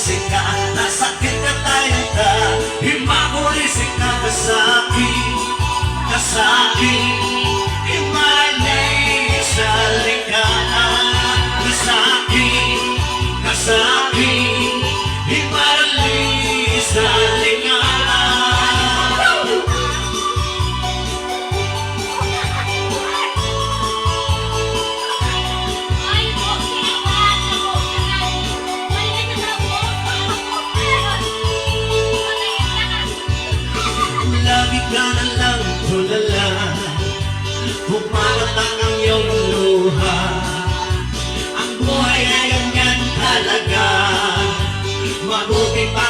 makulisik ka, nasakit ka tayo ka, makulisik ka kasakit, kasakit. Imalay sa likaan, kasakit, kasakit. Imalay sa likaan. Lagi ka na lang tulala, pumalatang ang iyong luha. Ang buhay ay ganyan talaga, mabuti pa